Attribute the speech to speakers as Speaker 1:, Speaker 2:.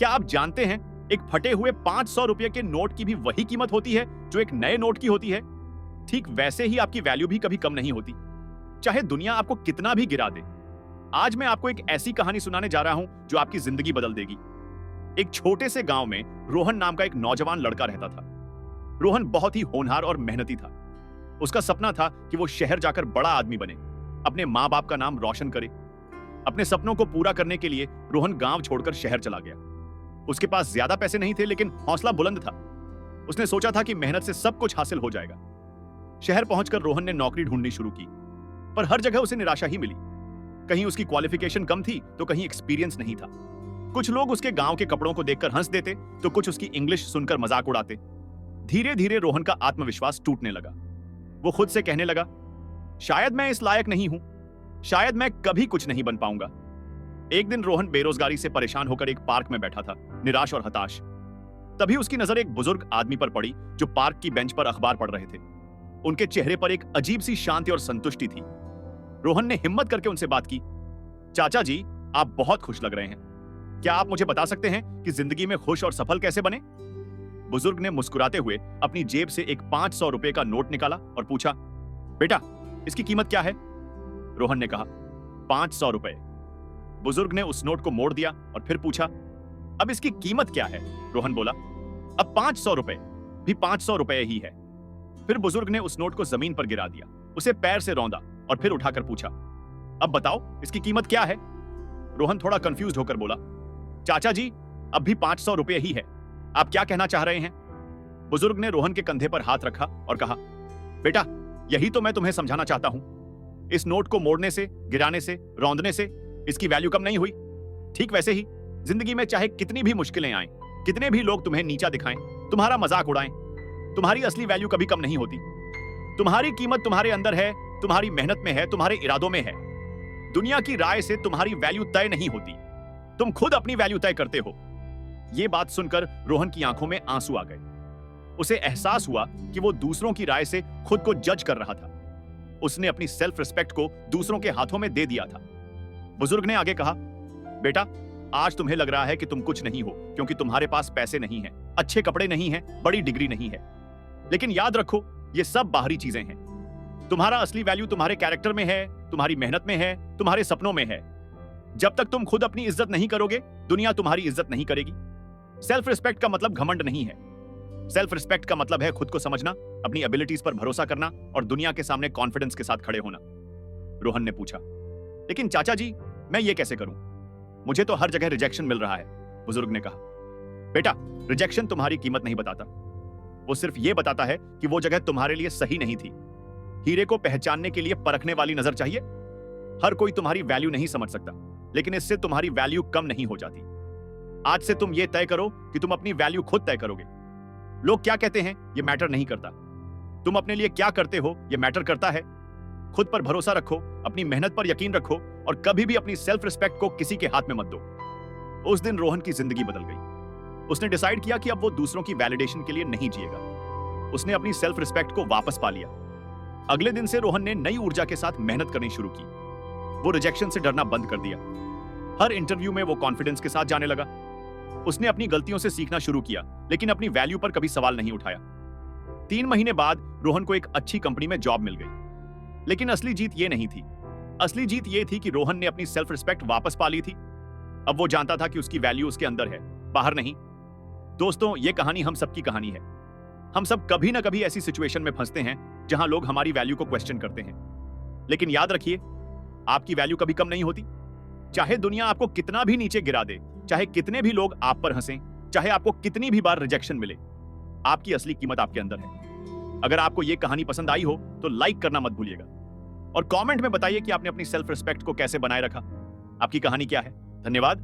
Speaker 1: क्या आप जानते हैं एक फटे हुए 500 रुपए के नोट की भी वही कीमत होती है जो एक नए नोट की होती है? ठीक वैसे ही आपकी वैल्यू भी कभी कम नहीं होती, चाहे दुनिया आपको कितना भी गिरा दे। आज मैं आपको एक ऐसी कहानी सुनाने जा रहा हूं जो आपकी जिंदगी बदल देगी। एक छोटे से गांव में रोहन नाम का एक नौजवान लड़का रहता था। रोहन बहुत ही होनहार और मेहनती था। उसका सपना था कि वो शहर जाकर बड़ा आदमी बने, अपने माँ बाप का नाम रोशन करे। अपने सपनों को पूरा करने के लिए रोहन गांव छोड़कर शहर चला गया। उसके पास ज्यादा पैसे नहीं थे, लेकिन हौसला बुलंद था। उसने सोचा था कि मेहनत से सब कुछ हासिल हो जाएगा। शहर पहुंचकर रोहन ने नौकरी ढूंढनी शुरू की, पर हर जगह उसे निराशा ही मिली। कहीं उसकी क्वालिफिकेशन कम थी तो कहीं एक्सपीरियंस नहीं था। कुछ लोग उसके गांव के कपड़ों को देखकर हंस देते तो कुछ उसकी इंग्लिश सुनकर मजाक उड़ाते। धीरे धीरे रोहन का आत्मविश्वास टूटने लगा। वो खुद से कहने लगा, शायद मैं इस लायक नहीं हूं, शायद मैं कभी कुछ नहीं बन पाऊंगा। एक दिन रोहन बेरोजगारी से परेशान होकर एक पार्क में बैठा था, निराश और हताश। तभी उसकी नजर एक बुजुर्ग आदमी पर पड़ी जो पार्क की बेंच पर अखबार पढ़ रहे थे। उनके चेहरे पर एक अजीब सी शांति और संतुष्टि थी। रोहन ने हिम्मत करके उनसे बात की, चाचा जी, आप बहुत खुश लग रहे हैं। क्या आप मुझे बता सकते हैं कि जिंदगी में खुश और सफल कैसे बने? बुजुर्ग ने मुस्कुराते हुए अपनी जेब से एक 500 रुपए का नोट निकाला और पूछा, बेटा, इसकी कीमत क्या है? रोहन ने कहा, 500 रुपए। बुजुर्ग ने उस नोट को मोड़ दिया और फिर पूछा, अब इसकी कीमत क्या है? रोहन बोला, अब 500 रुपए भी 500 रुपए ही है। फिर बुजुर्ग ने उस नोट को जमीन पर गिरा दिया, उसे पैर से रौंदा और फिर उठाकर पूछा, अब बताओ इसकी कीमत क्या है? रोहन थोड़ा कंफ्यूज होकर बोला, चाचा जी, अब भी 500 रुपए ही है। आप क्या कहना चाह रहे हैं? बुजुर्ग ने रोहन के कंधे पर हाथ रखा और कहा, बेटा, यही तो मैं तुम्हें समझाना चाहता हूं। इस नोट को मोड़ने से, गिराने से, रौंदने से इसकी वैल्यू कम नहीं हुई। ठीक वैसे ही जिंदगी में चाहे कितनी भी मुश्किलें आएं, कितने भी लोग तुम्हें नीचा दिखाएं, तुम्हारा मजाक उड़ाएं, तुम्हारी असली वैल्यू कभी कम नहीं होती। तुम्हारी कीमत तुम्हारे अंदर है, तुम्हारी मेहनत में है, तुम्हारे इरादों में है। दुनिया की राय से तुम्हारी वैल्यू तय नहीं होती, तुम खुद अपनी वैल्यू तय करते हो। यह बात सुनकर रोहन की आंखों में आंसू आ गए। उसे एहसास हुआ कि वो दूसरों की राय से खुद को जज कर रहा था। उसने अपनी सेल्फ रिस्पेक्ट को दूसरों के हाथों में दे दिया था। बुजुर्ग ने आगे कहा, बेटा, आज तुम्हें लग रहा है कि तुम कुछ नहीं हो क्योंकि तुम्हारे पास पैसे नहीं हैं, अच्छे कपड़े नहीं हैं, बड़ी डिग्री नहीं है। लेकिन याद रखो, ये सब बाहरी चीजें हैं। तुम्हारा असली वैल्यू तुम्हारे कैरेक्टर में है, तुम्हारी मेहनत में है, तुम्हारे सपनों में है। जब तक तुम खुद अपनी इज्जत नहीं करोगे, दुनिया तुम्हारी इज्जत नहीं करेगी। सेल्फ रिस्पेक्ट का मतलब घमंड नहीं है। सेल्फ रिस्पेक्ट का मतलब है खुद को समझना, अपनी एबिलिटीज पर भरोसा करना और दुनिया के सामने कॉन्फिडेंस के साथ खड़े होना। रोहन ने पूछा, लेकिन चाचा जी, मैं ये कैसे करूं? मुझे तो हर जगह रिजेक्शन मिल रहा है। बुजुर्ग ने कहा, बेटा, रिजेक्शन तुम्हारी कीमत नहीं बताता। वो सिर्फ ये बताता है कि वो जगह तुम्हारे लिए सही नहीं थी। हीरे को पहचानने के लिए परखने वाली नजर चाहिए। हर कोई तुम्हारी वैल्यू नहीं समझ सकता, लेकिन इससे तुम्हारी वैल्यू कम नहीं हो जाती। आज से तुम ये तय करो कि तुम अपनी वैल्यू खुद तय करोगे। लोग क्या कहते हैं ये मैटर नहीं करता। तुम अपने लिए क्या करते हो ये मैटर करता है। खुद पर भरोसा रखो, अपनी मेहनत पर यकीन रखो और कभी भी अपनी सेल्फ रिस्पेक्ट को किसी के हाथ में मत दो। उस दिन रोहन की जिंदगी बदल गई। उसने डिसाइड किया कि अब वो दूसरों की वैलिडेशन के लिए नहीं जिएगा। उसने अपनी सेल्फ रिस्पेक्ट को वापस पा लिया। अगले दिन से रोहन ने नई ऊर्जा के साथ मेहनत करनी शुरू की। वो रिजेक्शन से डरना बंद कर दिया। हर इंटरव्यू में वो कॉन्फिडेंस के साथ जाने लगा। उसने अपनी गलतियों से सीखना शुरू किया, लेकिन अपनी वैल्यू पर कभी सवाल नहीं उठाया। 3 महीने बाद रोहन को एक अच्छी कंपनी में जॉब मिल गई। लेकिन असली जीत ये नहीं थी। असली जीत ये थी कि रोहन ने अपनी सेल्फ रिस्पेक्ट वापस पा ली थी। अब वो जानता था कि उसकी वैल्यू उसके अंदर है, बाहर नहीं। दोस्तों, ये कहानी हम सबकी कहानी है। हम सब कभी ना कभी ऐसी सिचुएशन में फंसते हैं जहां लोग हमारी वैल्यू को क्वेश्चन करते हैं। लेकिन याद रखिए, आपकी वैल्यू कभी कम नहीं होती। चाहे दुनिया आपको कितना भी नीचे गिरा दे, चाहे कितने भी लोग आप पर हंसें, चाहे आपको कितनी भी बार रिजेक्शन मिले, आपकी असली कीमत आपके अंदर है। अगर आपको यह कहानी पसंद आई हो तो लाइक करना मत भूलिएगा और कमेंट में बताइए कि आपने अपनी सेल्फ रिस्पेक्ट को कैसे बनाए रखा। आपकी कहानी क्या है? धन्यवाद।